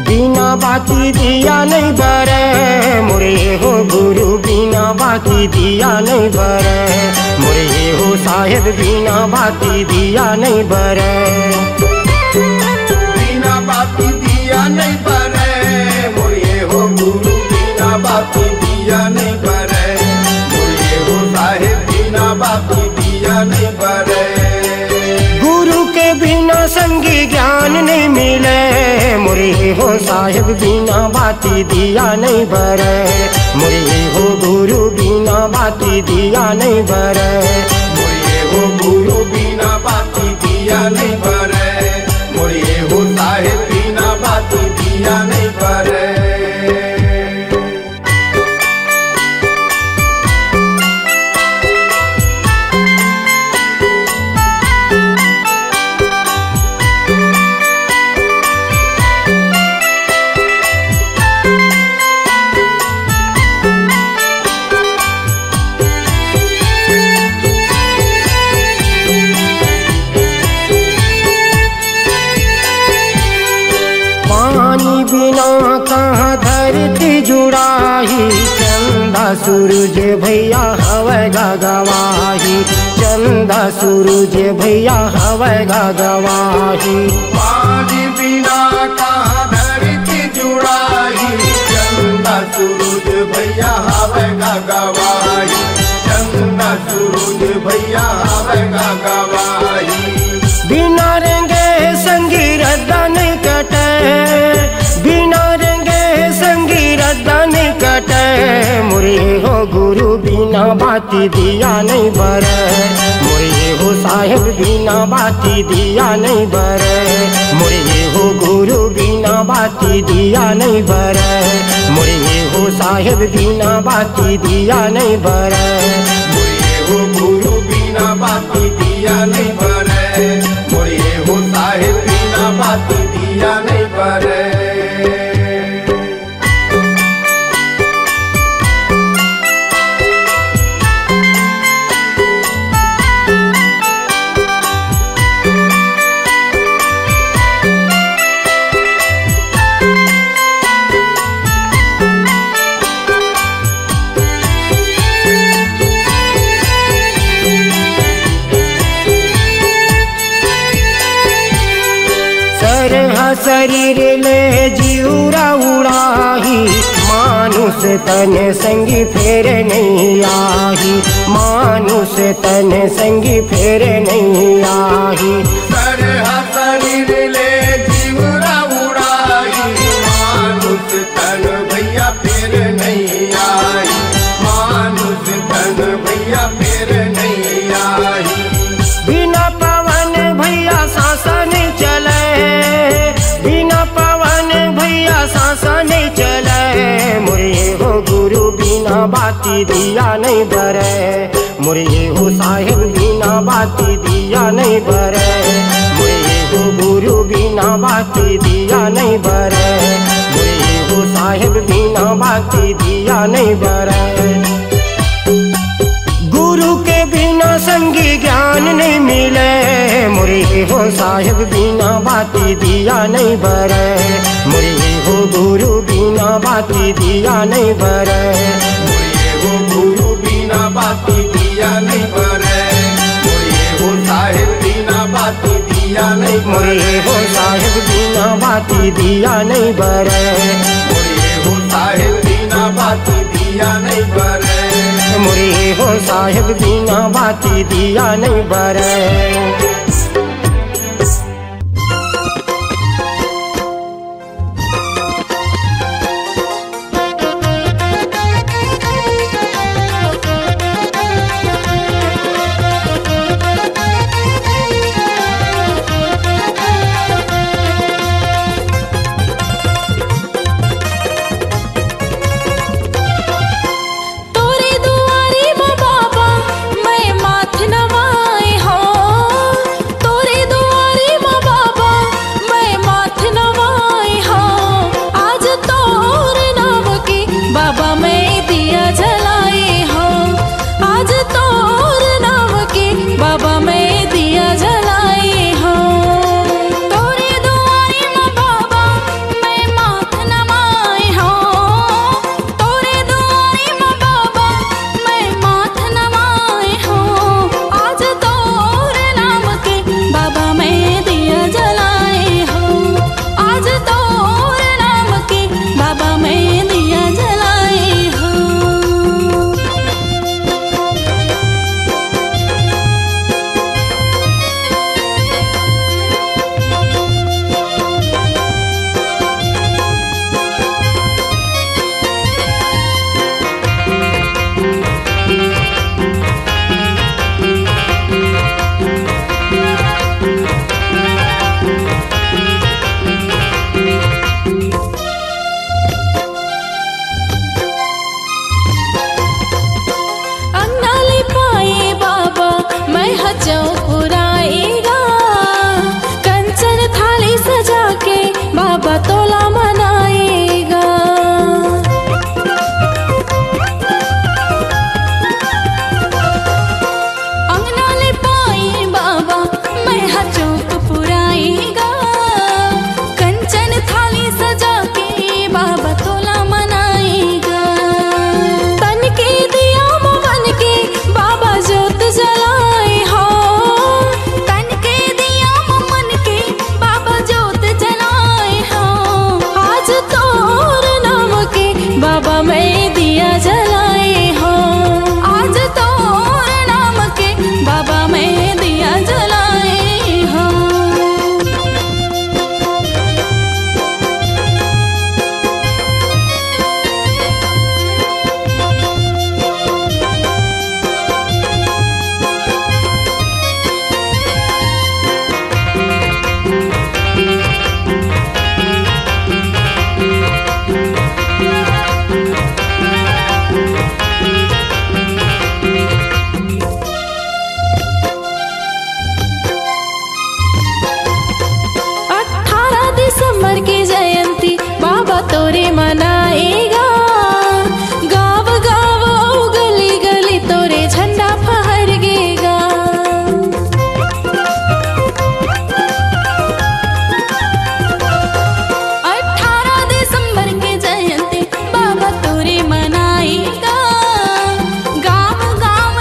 बिना बाती दिया नहीं बरे मोरे हो गुरु, बिना बाती दिया नहीं बरे मोरे हो साहेब, बिना बाती दिया नहीं बरे। बिना बाती दिया नहीं बरे मोरे हो गुरु, बिना बाती दिया नहीं बरे मोरे हो साहेब, बिना बाती दिया नहीं बरे। गुरु के बिना संगी ज्ञान नहीं मिले मोरे हो साहेब, बिना बाती दिया नहीं बरे मोरे हो गुरु, बिना बाती दिया नहीं बरे मोरे हो गुरु, बिना बाती दिया नहीं बरे मोरे हो साहेब, बिना बाती दिया नहीं बरे। पानी बिना कहाँ धरती जुड़ाही, चंदा सूरज भैया हवे गवाही, चंदा सूरज भैया हवे गवाही। पानी बिना कहाँ धरती जुड़ाही, चंदा सूरज भैया हवे गवाही, चंदा सूरज भैया हवे गवाही। बिना रंगे संगी रद्दा नहीं कटे, बिना रंगे संगी रद्दा नहीं कटे मोरे हो गुरु, बिना बाती दिया नहीं बरे मोरे हो साहेब, बिना बाती दिया नहीं बरे मोरे हो गुरु, बिना बाती दिया नहीं बरे मोरे हो साहेब, बिना बाती दिया नहीं बरे मोरे हो गुरु, बिना बाती दिया नहीं बरे मोरे हो साहेब, बिना बाती दिया नहीं बरे। शरीर ले जीवरा उड़ाही, मानुष तन संगी फेर नहीं आही, मानुष तन संगी फेर नहीं आही। शरीर ले जीवरा उड़ाही, मानुष तन भैया फेर नहीं आई, मानुष तन भैया फेर नहीं आई। बिना पवन भैया सांसा नहीं चले, बिना पवन भैया सांसा नहीं चले मोरे हो गुरु, बिना बाती दिया नहीं बरे मोरे हो साहेब, बिना बाती दिया नहीं बरे मोरे हो गुरु, बिना बाती दिया नहीं बरे मोरे हो साहेब, बिना बाती दिया नहीं बरे। गुरु के बिना संगी ज्ञान नहीं मिले मोरे हो साहेब, बिना बाती दिया नहीं बरे मोरे हो गुरु, बिना बाती दिया नहीं बरे मोरे हो गुरु, बिना बाती दिया नहीं बरे मोरे हो साहेब, बिना बाती दिया नहीं मोरे हो साहेब, बिना बाती दिया नहीं बरे मोरे हो साहेब, बिना बाती दिया नहीं बरे मोरे हो साहेब, बिना बाती दिया नहीं बरे। तोरे दुआरे बाबा मैं माथ नवाए हो, तोला मनाएगा। अंगना ले पाई बाबा मैं चौक पुराएगा। कंचन थाली सजा के बाबा तोला मनाएगा। तन के दिया मन के बाबा जोत जलाए हो। तन के दिया मन के बाबा जोत जलाए हो। आज तोर नाम के बाबा मैं दिया जलाए हो। आज तोर नाम के बाबा मैं दिया जलाए हो। दिसंबर की जयंती बाबा तोरे मनाएगा। गाँव गाँव गली गली तोरे झंडा फहरगेगा। 18 दिसंबर की जयंती बाबा तोरे मनाएगा। गाँव गाँव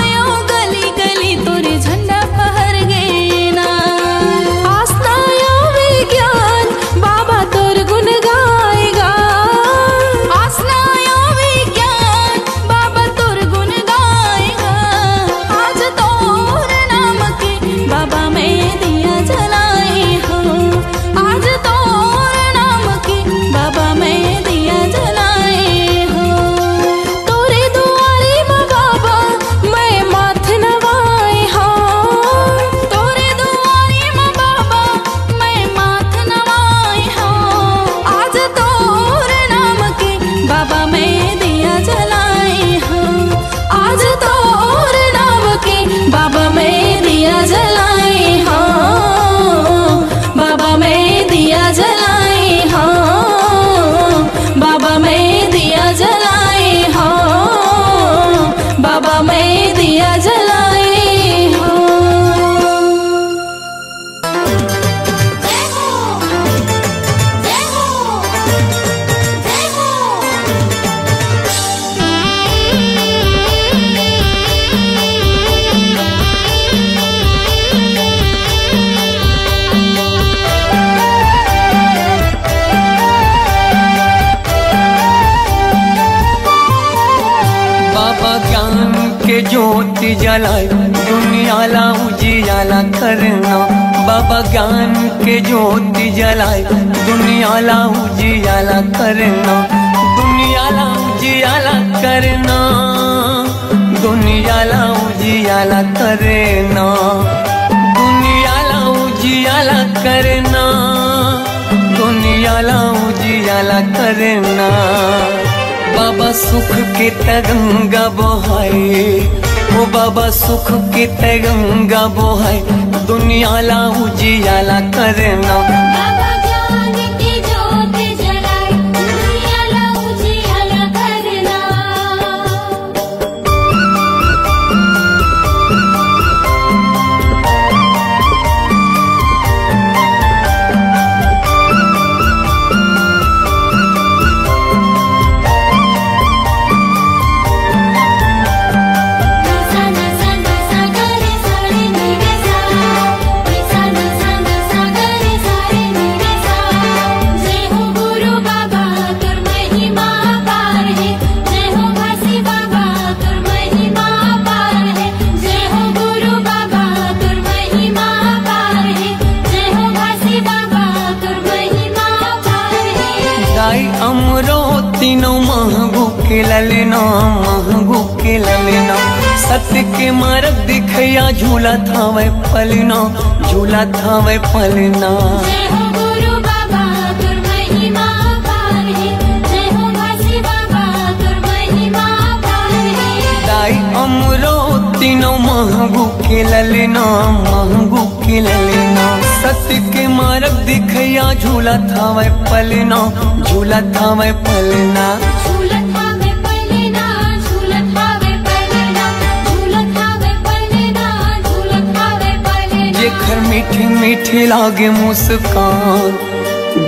गली गली तोरे झंडा फहरगेना। आस्था या विज्ञान बाबा तोर गुण गाएगा। आस्था या विज्ञान बाबा तोर गुण गाएगा। आज तोर नाम के बाबा मैं दिया जलाए हो। आज तोर नाम के बाबा मैं दिया जलाए हो। तोरे दुआरे माँ बाबा मैं माथ नवाए हो। तोरे दुआरे माँ बाबा मैं माथ नवाए हो। आज तोर नाम के बाबा मैं दिया जलाए हो। आज तोर नाम के बाबा मैं दिया जलाए हो। बाबा मैं दिया जलाए हो। बाबा मैं दिया जलाए हो। बाबा मैं दिया जलाए हो। जय हो जय हो जय बाबा ज्ञान के ज्योति जलाए दुनिया ला उजियाला करना। बाबा ज्ञान के ज्योति जलाए दुनिया ला उजियाला करना। दुनिया ला उजियाला करना। दुनिया ला उजियाला करना। दुनिया ला उजियाला करना। दुनिया ला उजियाला करना। बाबा सुख के तरंगा बहाए। ओ बाबा सुख के तरंगा बहाए दुनिया ला उजियाला करना। बाबा ज्ञान की ज्योत जलाए दुनिया ला उजियाला करना। तीनों महंगू के ललना महंगू के ललना। सत्य के मार्ग दिखया झूला था वह पलना। झूला था वह पलना। जय हो गुरु बाबा तुर महिमा पार है। जय हो भासी बाबा तुर महिमा पार है। दाई अमरो तीनों महंगू के ललना महंगू के ललना। सत्य के मार्ग दिखैया झूला थावे पलना, झूला थावे पलना। झूलत हावे पलना, झूलत हावे पलना, झूलत हावे पलना, झूलत हावे पलना। जेखर मीठी मीठी लागे मुस्कान,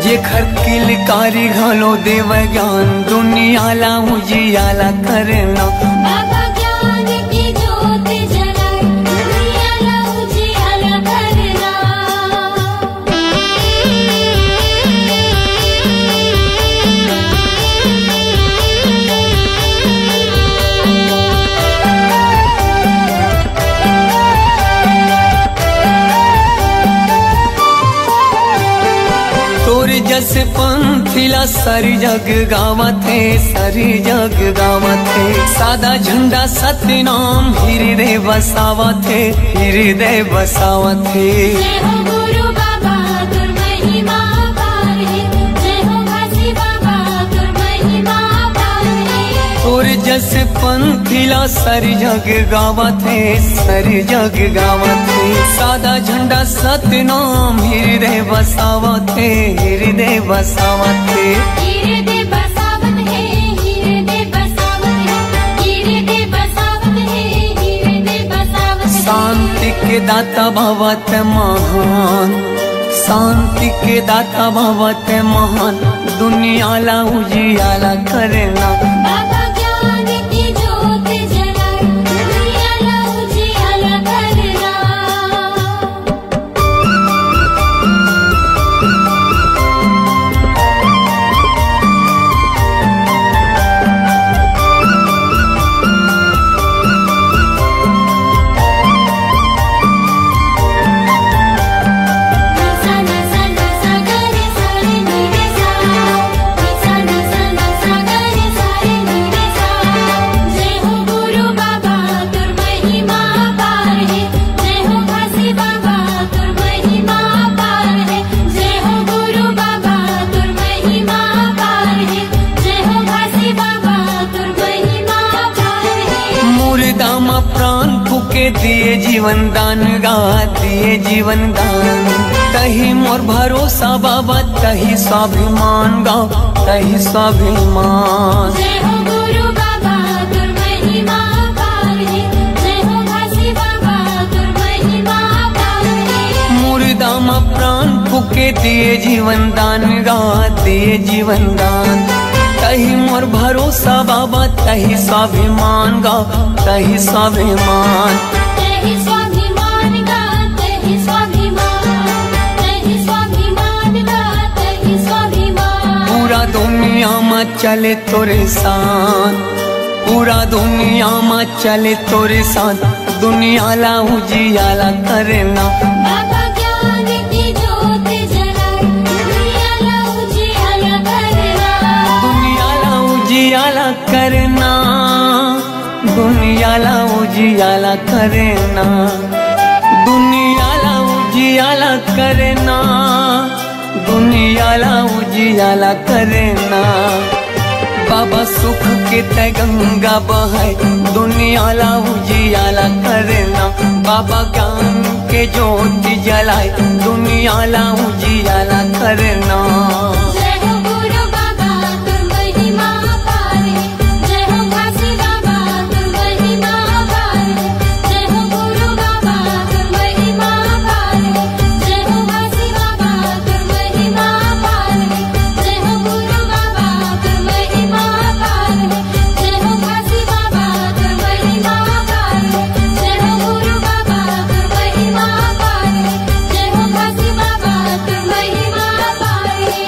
जेखर किलकारी घलो देव ज्ञान, दुनिया ला उजियाला करना। बाबा ज्ञान की ज्योत जलाए, दुनिया ला उजियाला करना। तोर जस पंथिला सारी जग गावत है, सारी जग गावत है। सादा झंडा सत्य नाम हृदय बसावत है, हृदय बसावत है। जय हो गुरु बाबा तुर महिमा अपार है, जय हो घासी बाबा तुर महिमा अपार है। तोर जस पंथिला सारी जग गावत है, सारी जग गावत है। सादा झंडा सत्य नाम हृदय बसावत है, हृदय बसावत है। हृदय बसावत है, हृदय बसावत है, हृदय बसावत है, हृदय बसावत है। शांति के दाता भवत महान, शांति के दाता भवत महान, दुनिया ला उजियाला करना। बाबा ज्ञान की ज्योत जलाए, दुनिया ला उजियाला करना। जय हो गुरु बाबा तुर महिमा अपार है, जय हो घासी बाबा तुर महिमा अपार है। जय हो गुरु बाबा तुर महिमा अपार है, जय हो घासी बाबा तुर महिमा अपार है। मुर्दा मा प्राण फूके दिए जीवन दान गा, दिए जीवन दान। तही मोर भरोसा बाबा, तही स्वाभिमान गा, तही स्वाभिमान। जय हो गुरु बाबा तुर महिमा अपार है, जय हो घासी बाबा तुर महिमा अपार है। मुर्दा मा प्राण फूके दिए जीवन दान गा, दिए जीवन दान। तही मोर भरोसा बाबा, तही स्वाभिमान गा, तही स्वाभिमान। तेहि स्वाभिमान गा, तेहि स्वाभिमान, तेहि स्वाभिमान गा, तेहि स्वाभिमान। पूरा दुनिया में चले तोरे साथ, पूरा दुनिया में चले तोरे साथ, दुनिया ला उजियाला करना। बाबा ज्ञान की ज्योत जलाए, दुनिया ला उजियाला करना। दुनिया ला उजियाला करना, दुनिया ला उजियाला करना, दुनिया ला उजियाला करना, दुनिया ला उजियाला करना। बाबा सुख के तय गंगा बहाय, दुनिया ला उजियाला करना। बाबा ज्ञान के ज्योति जलाए, दुनिया ला उजियाला करना। जय हो गुरु बाबा तुर महिमा अपार है, जय हो घासी बाबा तुर महिमा अपार है। जय हो गुरु बाबा तुर महिमा अपार है, जय हो घासी बाबा तुर महिमा अपार है। जय हो गुरु बाबा तुर महिमा अपार है, जय हो घासी बाबा तुर महिमा अपार है। जय हो गुरु बाबा तुर महिमा अपार है, जय हो घासी बाबा तुर महिमा अपार है।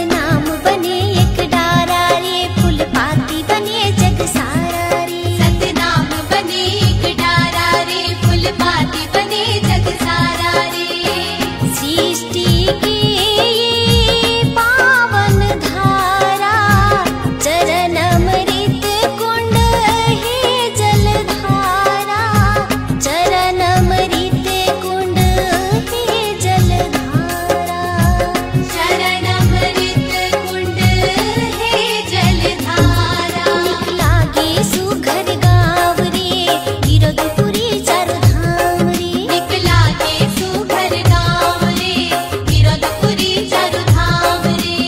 सतनाम बने एक डारा रे, फूल पाती बने जग सारा रे। सतनाम बने एक डारा रे, फूल पाती बने जग सारा रे। सृष्टि की पावन धारा, चरण अमृत कुंड है जलधारा, चरण अमृत कुंड है जलधारा, चरण अमृत कुंड है जलधारा। निकला गे सुघर गाँव रे, गिरधपुरी चारु धाम रे। निकला गे सुघर गाँव रे, गिरधपुरी चारु धाम रे।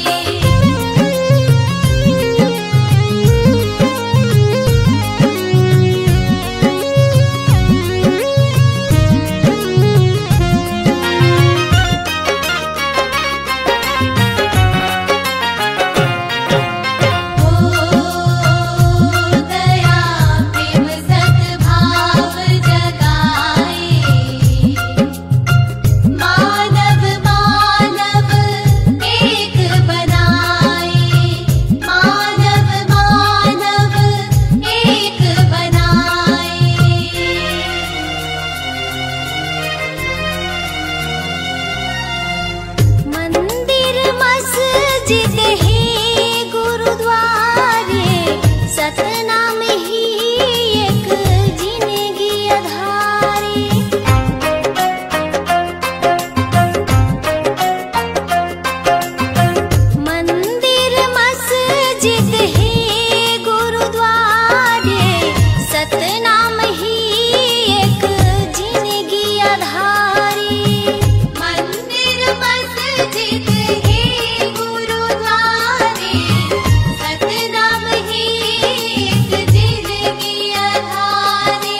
दया प्रेम सद्भाव जगाए, मानव मानव एक बनाए, मानव मानव एक बनाए। मंदिर मस्जिद है गुरुद्वारे, सतनाम ही एक जिंदगी आधारे। मंदिर मस्जिद है गुरुद्वारे, सतनाम ही एक जिंदगी आधारे। मंदिर मस्जिद है गुरुद्वारे, सतनाम ही एक जिंदगी आधारे।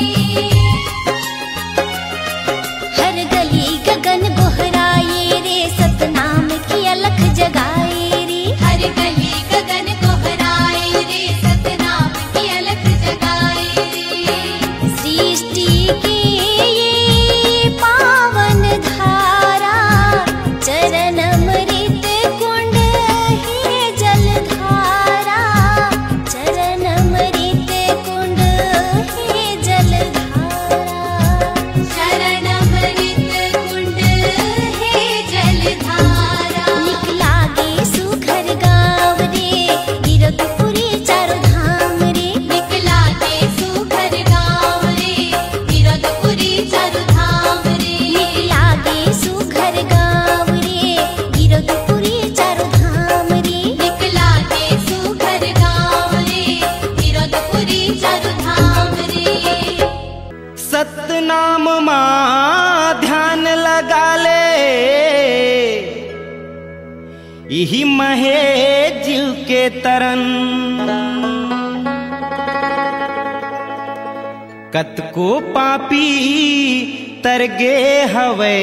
हर गली गगन गोहराए रे, सतनाम की अलख जगाए रे। हर गली गगन गोहराए रे, सतनाम की अलख जगाए रे। सृष्टि की पावन धारा, चरण अमृत कुंड है जलधारा, चरण अमृत कुंड है जलधारा, चरण अमृत कुंड है जलधारा। निकला गे सुघर गाँव रे, गिरधपुरी चारु धाम रे। निकला गे सुघर गाँव रे, गिरधपुरी चारु धाम रे। निकला गे सुघर गाँव रे, गिरधपुरी चारु धाम रे। निकला गे सुघर गाँव रे, गिरधपुरी चारु धाम रे। सतनाम माँ ध्यान लगा ले, यही महे जीव के तरन। कतको पापी तरगे हवे,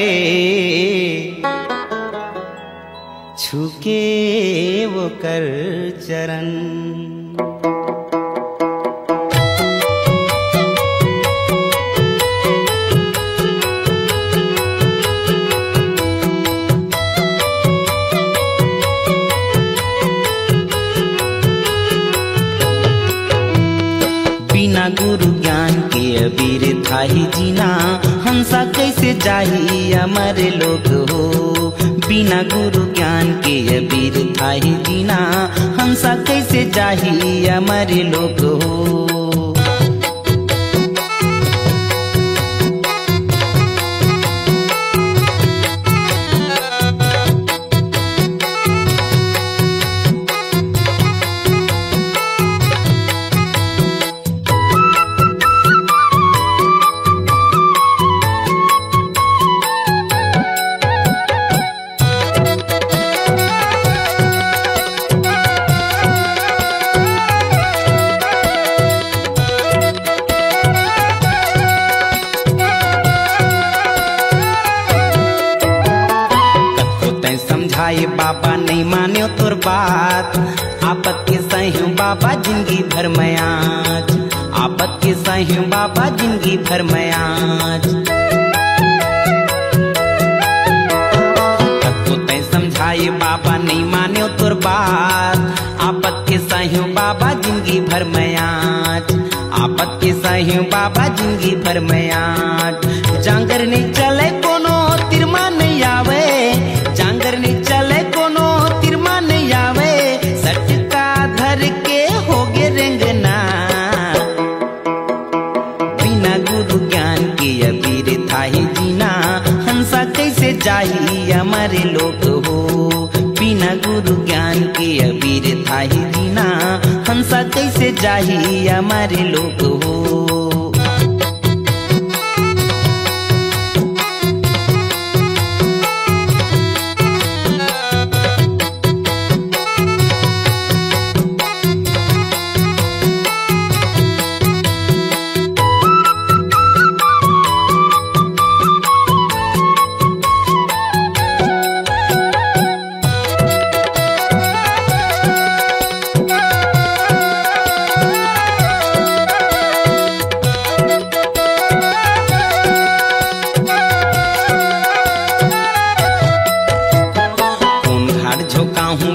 छुके वो कर चरण। बिना गुरु ज्ञान के अबीर थाही जीना, हंसा कैसे जाही अमर लोग हो। बिना गुरु ज्ञान के अबीर थाही जीना, हंसा कैसे जाही अमर लोग हो। समझाए बाबा नहीं माने तोर बात, आपत के सही बाबा जिंदगी भर में आज, आपत के सही बाबा जिंदगी भर में आज। तब तो तय समझाए बाबा नहीं माने तोर बात, आपत के सह्यो बाबा जिंदगी भर में आँच, आपत के सह्यो बाबा जिंदगी भर में आँच। जांगर नहीं चले कोनो तिरमा नहीं आवे, जांगर नहीं चले कोनो तिरमा नहीं आवे, सटका धर के होगे रेंगना। बिना गुरु ज्ञान के अबीर थाही जीना, हंसा कैसे जाही हमारे लोग हो। बिना गुरु ज्ञान के अबीर थाही जीना, हंसा कैसे जाही हमारे लोग हो।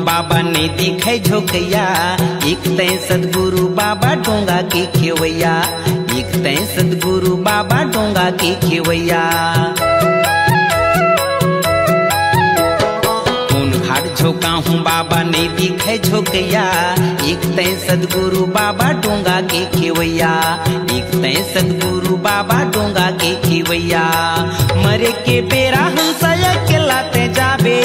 बाबा ने दिखे झोंकैया, एक तय सदगुरु बाबा डोंगा के खेवैया, एक तय सदगुरु बाबा डोंगा के खेवैया। कौन घाट झोंका हूँ बाबा ने दिखे झोंकैया, एक तय सदगुरु बाबा डोंगा के खेवैया, एक तय सदगुरु बाबा डोंगा के खेवैया। मरे के बेरा हंसाया के लाते जाबे,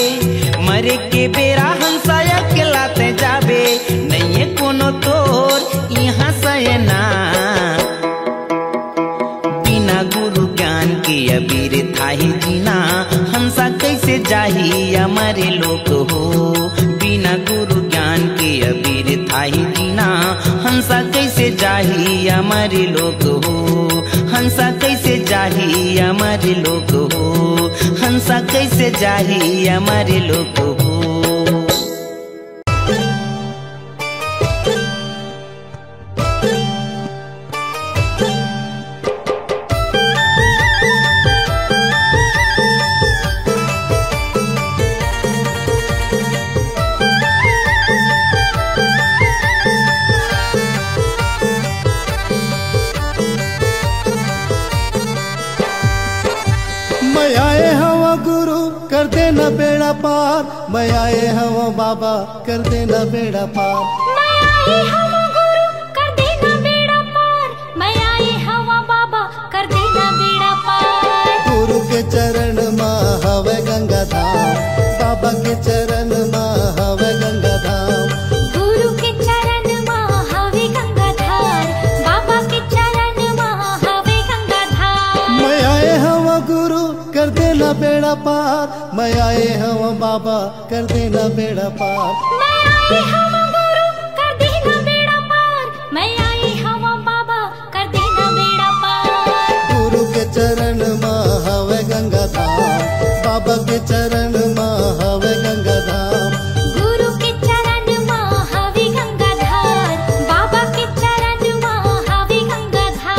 मरे के बेरा हंसाया के लाते जाबे, नहीं कोनो तोर यहाँ सयना। बिना गुरु ज्ञान के अबीर थाही जीना, हंसा कैसे जाही हमारे लोग हो। बिना गुरु ज्ञान के अबीर थाही जीना, हंसा कैसे जाही हमारे लोग हो। हंसा कैसे जाही हमारे लोग हो, हंसा कैसे जाही हमारे लोग हो। मैं आए हवा गुरु कर देना बेड़ा पार, मैं आए हवा बाबा कर देना बेड़ा पार। मैं आई हवा गुरु कर देना बेड़ा पार, मैं आई हवा बाबा कर देना बेड़ा पार। गुरु के चरण माँ हवे गंगा धाम, बाबा के चरण माँ हवे गंगा धाम। गुरु के चरण माँ हवे गंगा धार, बाबा के चरण माँ हवे गंगा धार। मैं आए हवा गुरु कर देना बेड़ा पार, मैं आए हवा बाबा कर देना बेड़ा पार। मैं आई हवा गुरु कर देना बेड़ा पार, मैं आई हवा बाबा कर देना बेड़ा पार। गुरु के चरण माँ हवे गंगा धाम, बाबा के चरण माँ हवे गंगा धाम। गुरु के चरण माँ हवे गंगा धार, बाबा के चरण माँ हवे गंगा धार।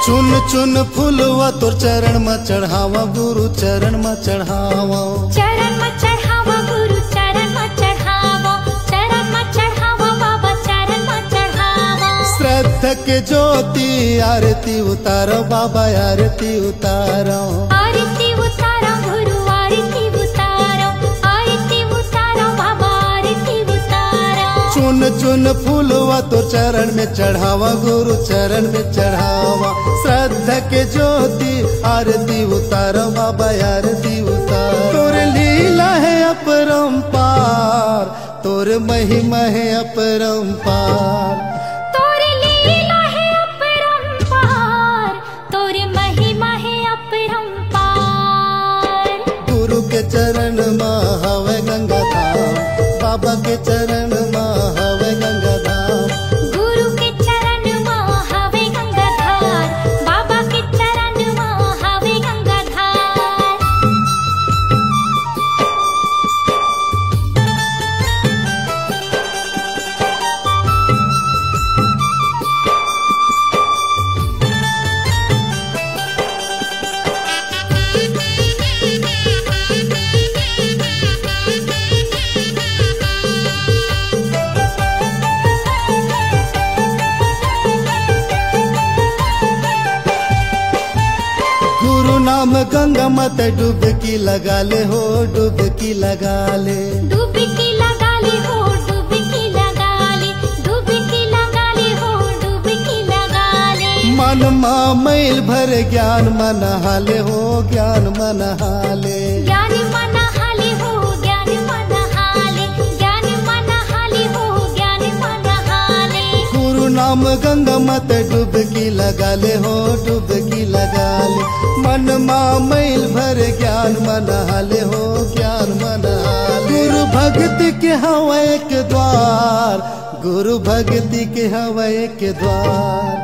चुन चुन फूलवा तोर चरण में चढ़ावा, गुरु चरण में चढ़ावा। चरण में चढ़ावा गुरु चरण में चढ़ावा, चरण में चढ़ावा बाबा चरण में चढ़ावा। श्रद्धा के ज्योति आरती उतारो बाबा आरती उतारो। आरती उतारो गुरु आरती उतारो, आरती उतारो बाबा आरती उतारो। चुन चुन फूलवा तोर चरण में चढ़ावा, गुरु चरण में चढ़ावा। श्रद्धा के ज्योति आरती उतारो बाबा आरती उतारो। तोर लीला है अपरंपार, तोर महिमा है अपरंपार। तोर लीला है अपरंपार, तोर महिमा है अपरंपार। गुरु के चरण माँ हवे गंगा धाम, बाबा के चरण माँ हवे गंगा गंगा मत डुबकी लगा ले हो, डुबकी लगा ले। डुबकी लगा ले हो, डुबकी लगा ले, डुबकी लगा ले हो, डुबकी लगा ले। मन मा मैल भर ज्ञान मन हाले हो, ज्ञान मन हाले। ज्ञान मन हाले हो, ज्ञान मन हाले, ज्ञान मन हाले हो, ज्ञान मन हाले। गुरु नाम गंगा मत डुबकी लगा ले हो, डुबकी लगा ले। मन मा मैल भर ज्ञान मन हाले हो, ज्ञान मन हाले। गुरु भक्ति के हवा एक द्वार, गुरु भक्ति के हवा एक द्वार।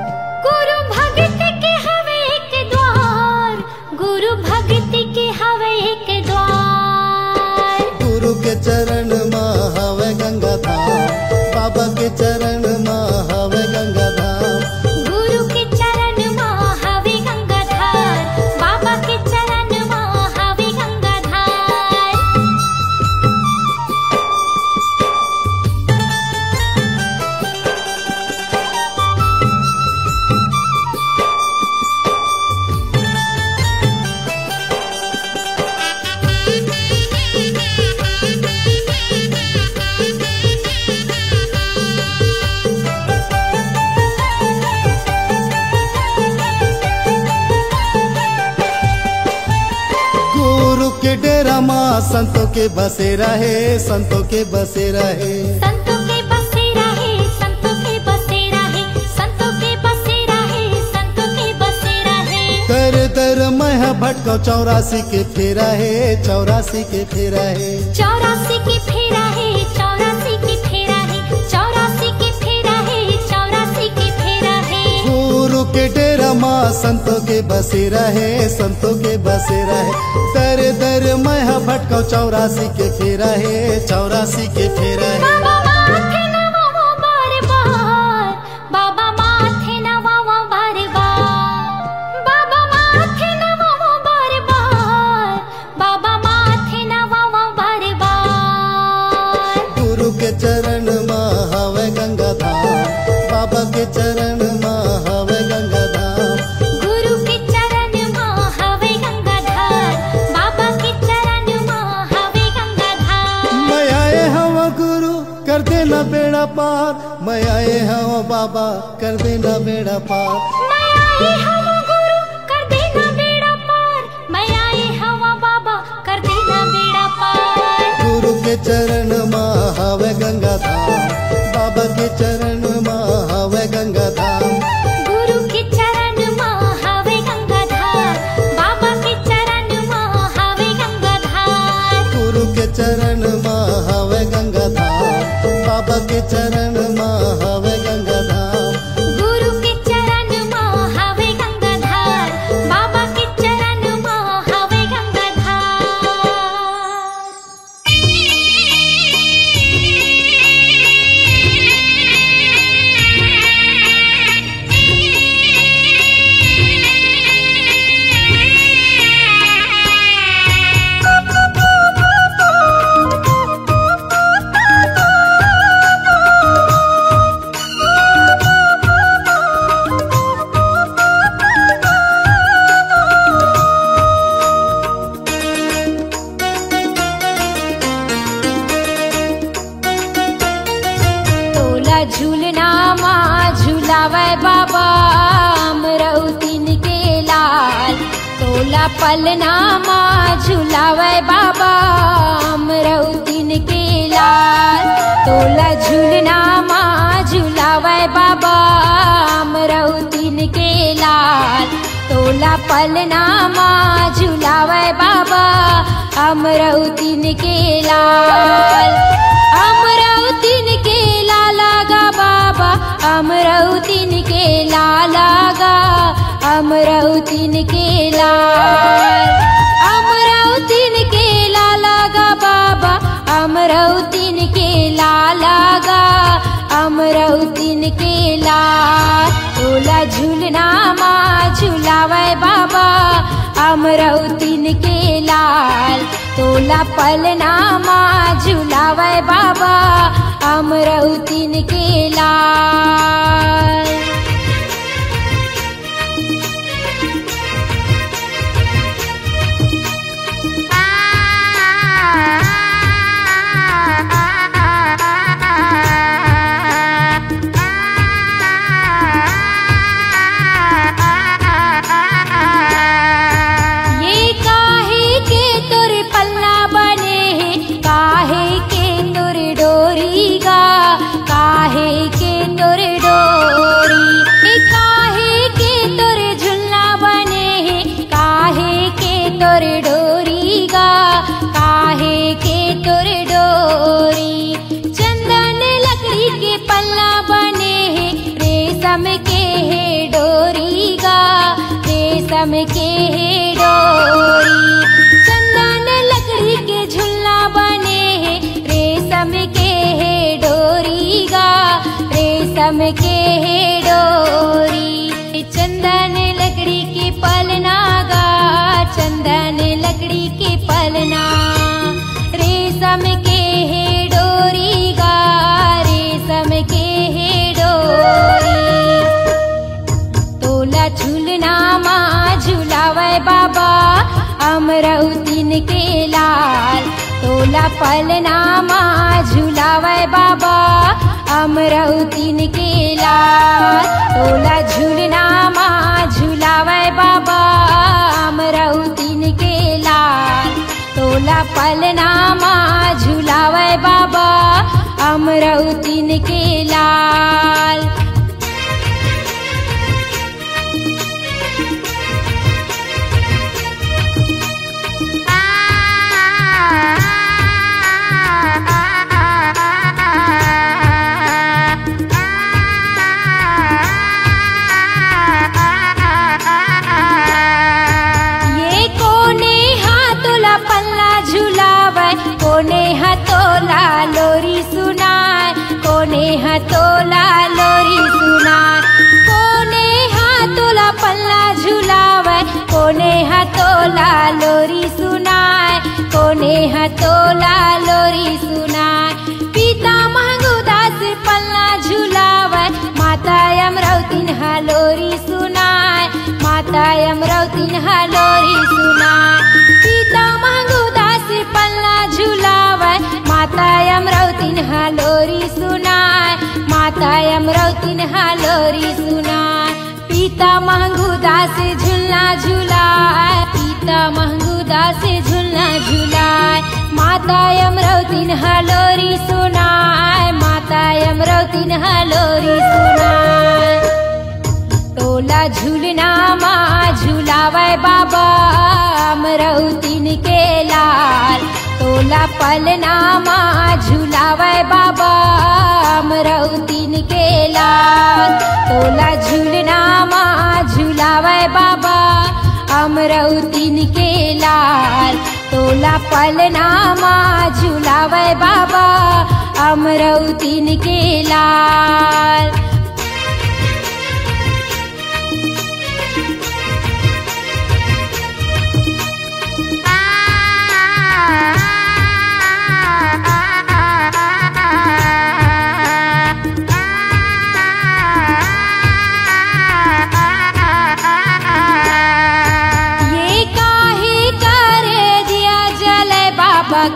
गुरु भक्ति के हवे एक द्वार, गुरु भक्ति के हवे एक द्वार। गुरु के चरण में हवे गंगा धाम, बाबा के चरण में हवे गंगा धाम। गुरु के चरण में हवे गंगाधार, बाबा के चरण में हवे गंगाधार। गुरु के डेरा माँ संतों के बसे रहे, संतों के बसे रहे। संतों के बसे रहे, संतों के बसे रहे, संतों के बसे रहे, संतों के बसे रहे। दर दर मैं भटको 84 के फेरा है, 84 के फेरा है। 84 के फेरा है, 84 के फेरा है, 84 के फेरा है, 84 के फेरा है। गुरु के डेरा माँ संतों के बसे रहे, संतों के बसे रहे। दर दर मैं भटको 84 के फेरा है, 84 के फेरा है। बाबा माथे नवाओ बार बार, बाबा माथे नवाओ बार बार, बाबा माथे नवाओ बार बार, बाबा माथे नवाओ बार बार। गुरु के चरण में हवे गंगा धाम, बाबा के चरण में हवे गंगा धाम। गुरु के चरण में हवे गंगाधार, बाबा के चरण में हवे गंगाधार। मैं आए हवा गुरु कर देना बेड़ा पार, मैं आए हवा बाबा कर देना बेड़ा पार। मैं आए हवा गुरु कर देना बेड़ा पार, मैं आए हवा बाबा कर देना बेड़ा पार। गुरु के चरण में हवे गंगा धाम, बाबा के चरण में हवे गंगा धाम। गुरु के चरण में हवे गंगाधार, बाबा के चरण में हवे गंगाधार। गुरु के चरण में हवे गंगा धाम, बाबा के चरण में हवे गंगा धाम। गुरु के चरण में हवे गंगाधार, बाबा के चरण में हवे गंगाधार। तोला झूलना माँ झूलावे बाबा अमरौतीन के लाल। तोला पलना माँ झूलावे बाबा अमरौतीन के लाल। तोला झूलना माँ झूलावे बाबा अमरौतीन के लाल। तोला पलना माँ झूलावे बाबा अमरौतीन के लाल। अमरौतीन के लाला गा बाबा, अमरौतीन के लाला गा, अमरौतीन के लाल। अमरौतीन के लाला गा बाबा, अमरौतीन के लाला गा, अमरौतीन के लाल। तोला झूलना माँ झूलावे बाबा अमरौतीन के लाल। तोला पलना माँ झूलावे बाबा अमरौतीन के लाल। रेशम के है डोरी गा, रेशम के है डोरी। चंदन लकड़ी के झुल्ला बने हैं, रेशम के है डोरी गा, रेशम के है डोरी। चंदन लकड़ी के पलना गा, चंदन लकड़ी के पलना। रेशम के है डोरी गा, रेशम के है डोरी। तोला झूलना माँ झूलावे बाबा, अमरौतीन के लाल। तोला पलना माँ झूलावे बाबा, अमरौतीन के लाल। तोला झूलना माँ झूलावे बाबा, अमरौतीन के लाल। तोला पलना माँ झूलावे बाबा, अमरौतीन के लाल। कोने हतोला लोरी सुनाए, कोने हतोला लोरी सुनाए। कोने हतोला पल्ला झुलावे, कोने हतोला लोरी सुनाए, कोने हतोला लोरी सुनाए। पिता महंगुदास पल्ला झुलावे, माता अमरौतीन लोरी सुनाए, माता अमरौतीन लोरी सुनाए। पिता महंगुदास पल्ला झुलावे, माता अमरौतीन लोरी सुनाए, माता अमरौतीन लोरी सुनाए। पिता महंगुदास झुलना झुलाए, पिता महंगुदास झुलना झुलाए। माता अमरौतीन लोरी सुनाए, माता अमरौतीन लोरी सुनाए। तोला झूलना माँ झुलावे बाबा, अमरौतीन के लाल। तोला पलना माँ झुलावे बाबा, अमरौतीन के लाल। तोला झूलना माँ झुलावे बाबा, अमरौतीन के लाल। तोला पलना माँ झुलावे बाबा, अमरौतीन के लाल।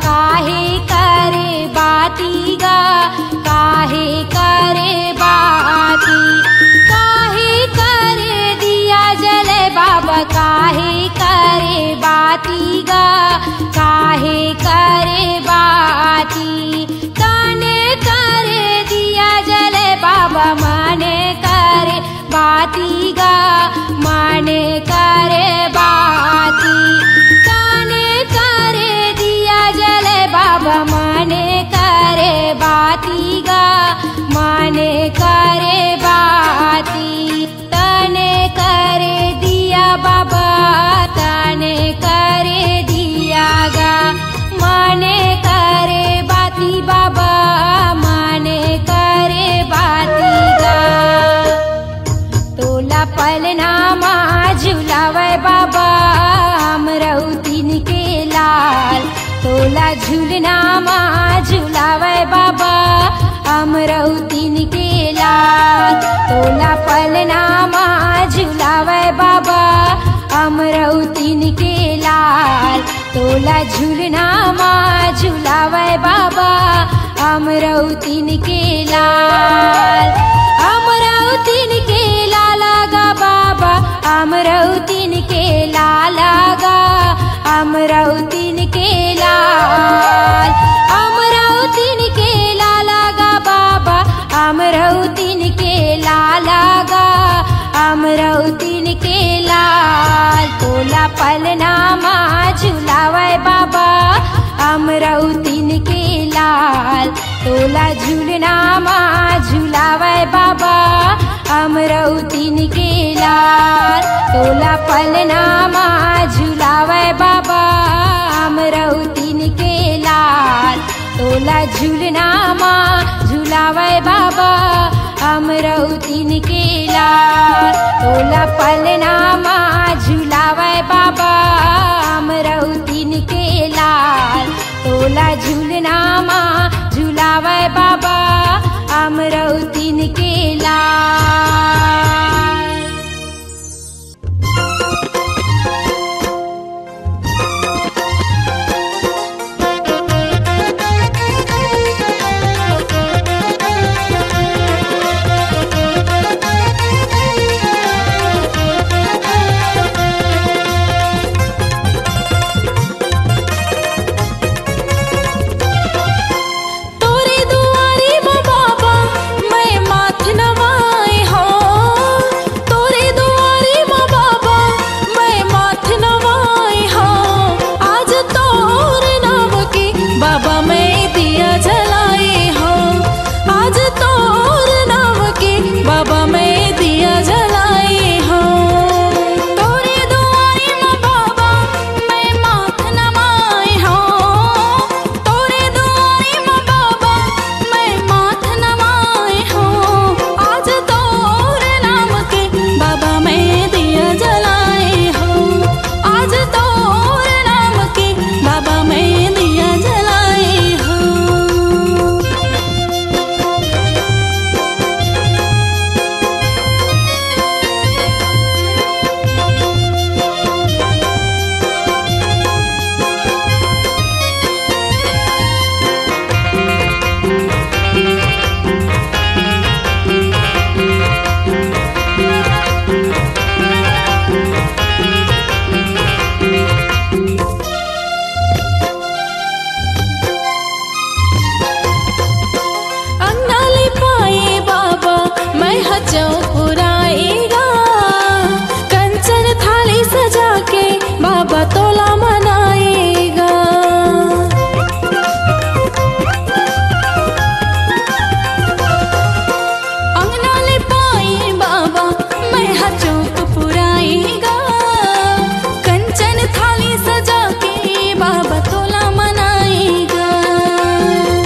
काहे करे बाती गा, काहे करे बाती। काहे करे दिया जले बाबा, काहे करे बाती गा, काहे करे बाती। काने करे दिया जले बाबा, माने करे बाती गा, माने करे बाती। काने करे दिया जले बाबा, माने करे बाती गा, माने करे बाती। तने करे दिया बाबा, तने करे दिया गा, माने करे बाती बाबा, माने करे बाती गा। तोला पलना माँ झुलावे बाबा, अमरौतीन के लाल। तोला झूलना माँ झुलावे बाबा, अमरौतीन के लाल। तोला पलना माँ झुलावे बाबा, अमरौतीन के लाल। तोला झूलना माँ झुलावे बाबा, अमरौतीन के लाल। अमरौतीन के लाला गा बाबा, अमरौतीन के लाला गा, अमरौतीन के लाल। अमरौतीन के लाला गा बाबा, अमरौतीन के लाला गा, अमरौतीन के लाल। तोला पलना माँ झुलावे बाबा, अमरौतीन के लाल। तोला झूलना माँ झुलावे बाबा, अमरौतीन तोला पलनामा झुलावे बाबा अमरौतीन के लाल तोला झूलनामा झुलावे बाबा अमरौतीन के लाल तोला पलनामा झुलावे बाबा अमरौतीन के लाल तोला झूलनामा झुलावे बाबा अमरौतीन के लाल।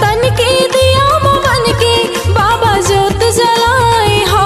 तन के दिया मन के बाबा जोत जलाए हो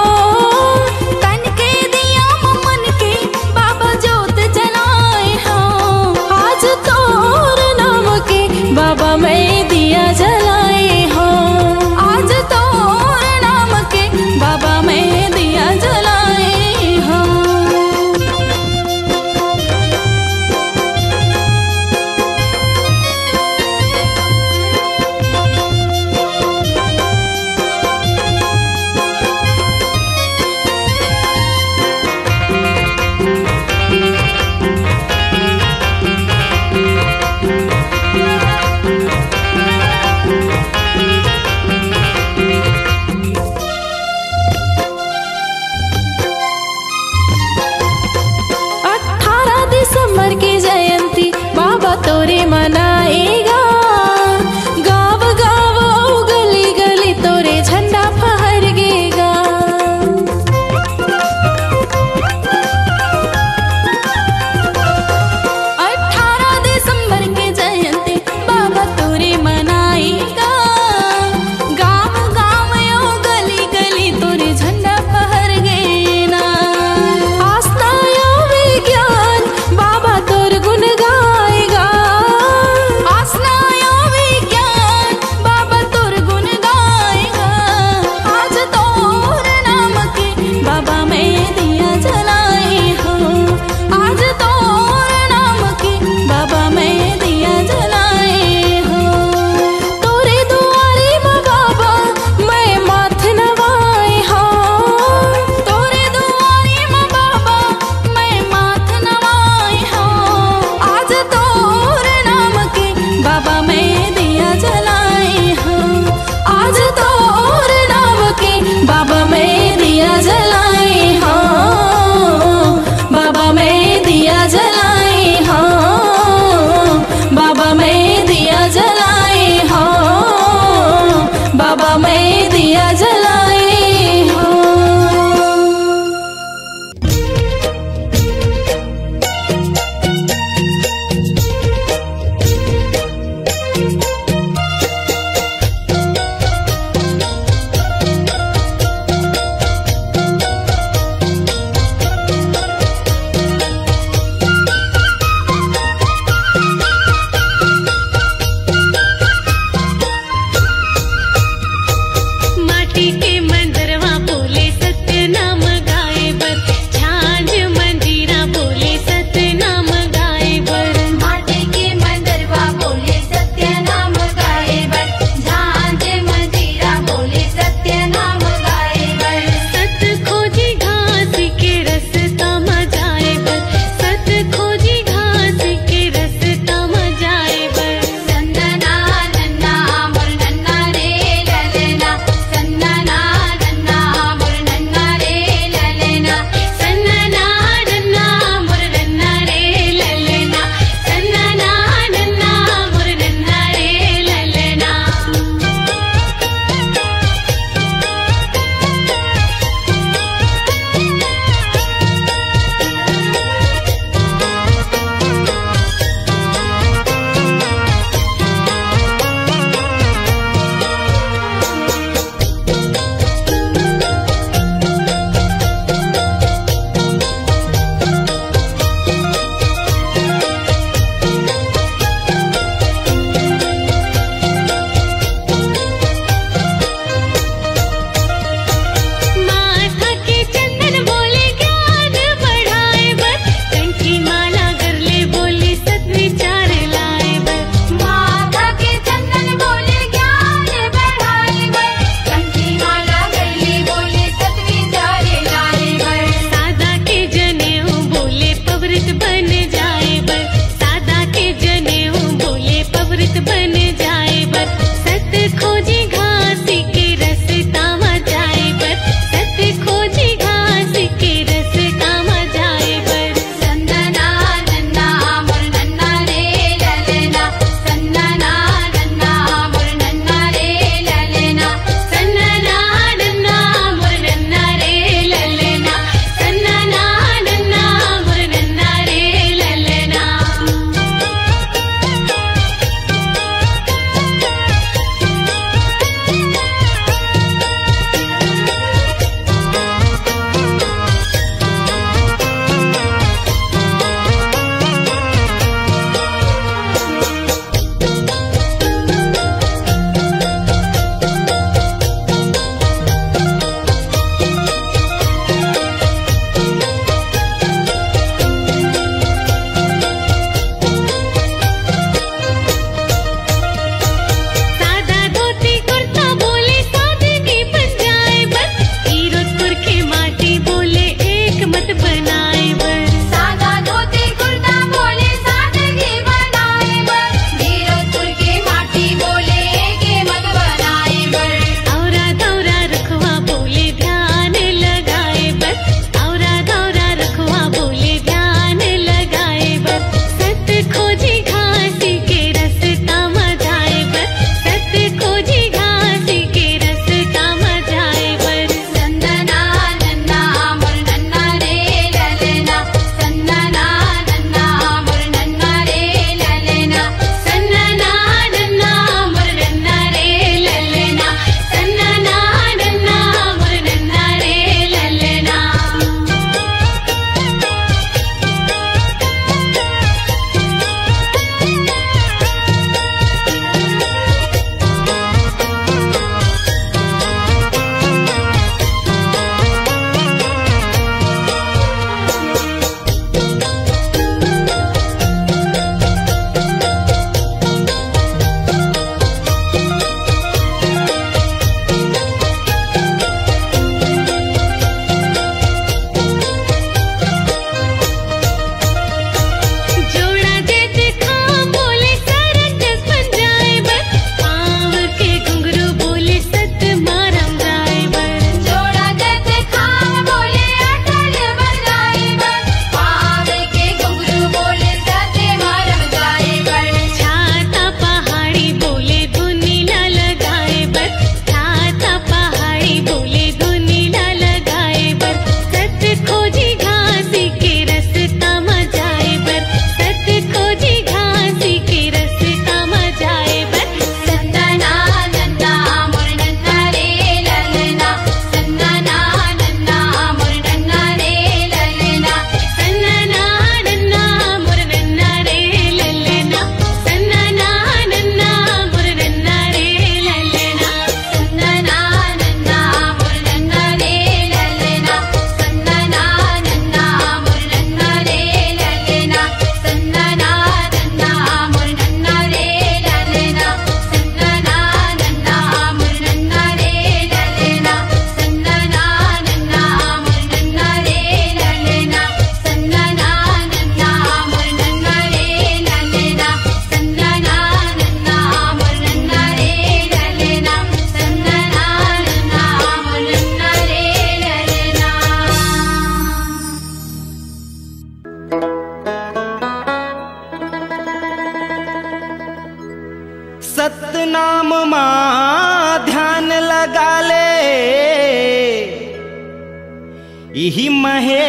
यही महे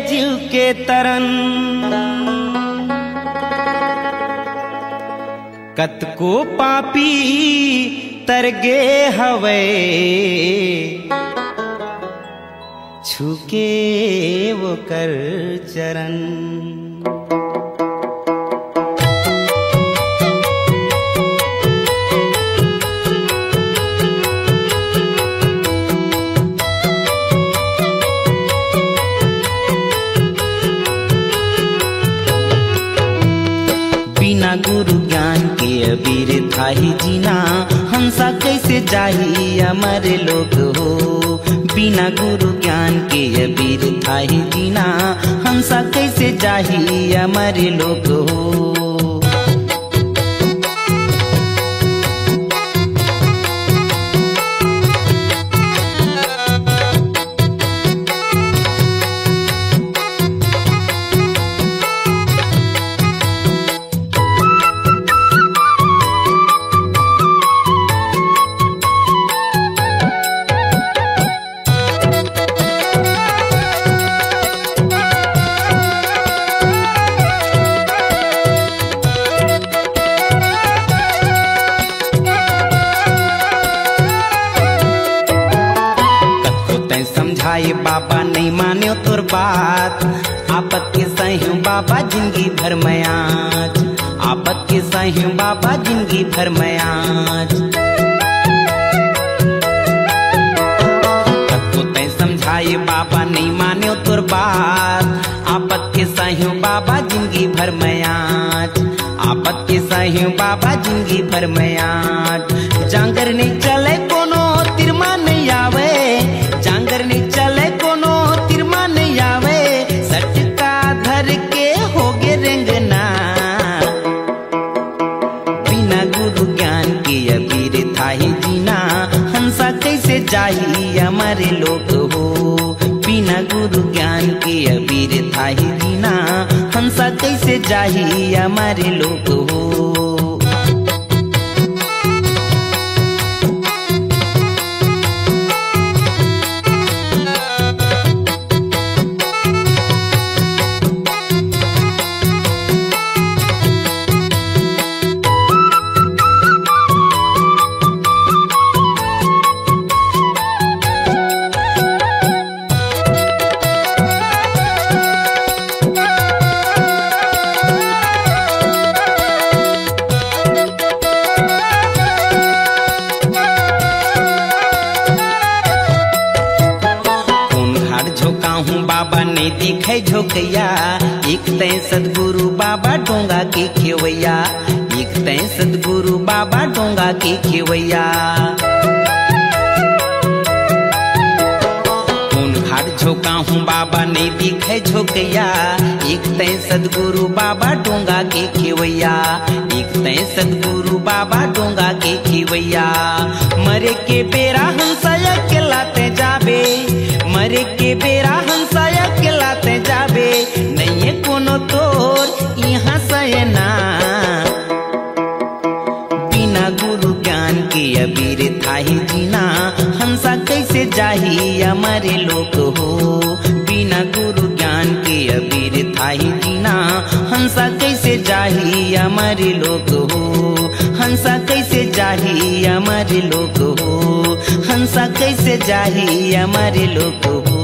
जीव के तरन कतको पापी तरगे हवे छुके वो कर चरण। बिना गुरु ज्ञान के अबीर थाही जीना हमसा कैसे जाही अमर लोग हो। बिना गुरु ज्ञान के अबीर थाही जीना हमसा कैसे जाही अमर लोग हो। बाबा नहीं मान्यो तोर बात आपत के सही बाबा जिंदगी भर में आज। आपत के सही बाबा जिंदगी भर में आज। सबको तय समझाए बाबा नहीं मान्यो तोर बात आपत के सही बाबा जिंदगी भर में आज। आपत के सही बाबा जिंदगी भर में आज। जांगर नहीं चले कोनो तिरमा नहीं आवे। जांगर नहीं चले कोनो तिरमा नहीं आवे। सटका धर के होगे रेंगना। बिना गुरु ज्ञान के अबीर थाही जीना हंसा कैसे जाही हमारे लोग हो। बिना गुरु ज्ञान के अबीर थाही जीना हंसा कैसे जाही हमारे लोग हो। बाबा ने दिखे झोंकैया एक तय सदगुरु बाबा डोंगा के खेवैया। एक तय सदगुरु बाबा डोंगा के खेवैया। कौन घाट झोंका हूँ बाबा ने दिखे झोंकैया एक तय सदगुरु बाबा डोंगा के खेवैया। एक तय सदगुरु बाबा डोंगा के खेवैया। मरे के बेरा हंसाया के लाते जाबे। मरे के बेरा हंसाया के लाते जाबे। नहीं कोनो तोर यहाँ सयना। बिना गुरु ज्ञान के अबीर थाही जीना हंसा कैसे जाही हमारे लोग हो। बिना गुरु ज्ञान के अबीर थाही जीना हंसा कैसे जाही हमारे लोग हो। हंसा कैसे जाही हमारे लोग हो। हंसा कैसे जाही हमारे लोग हो।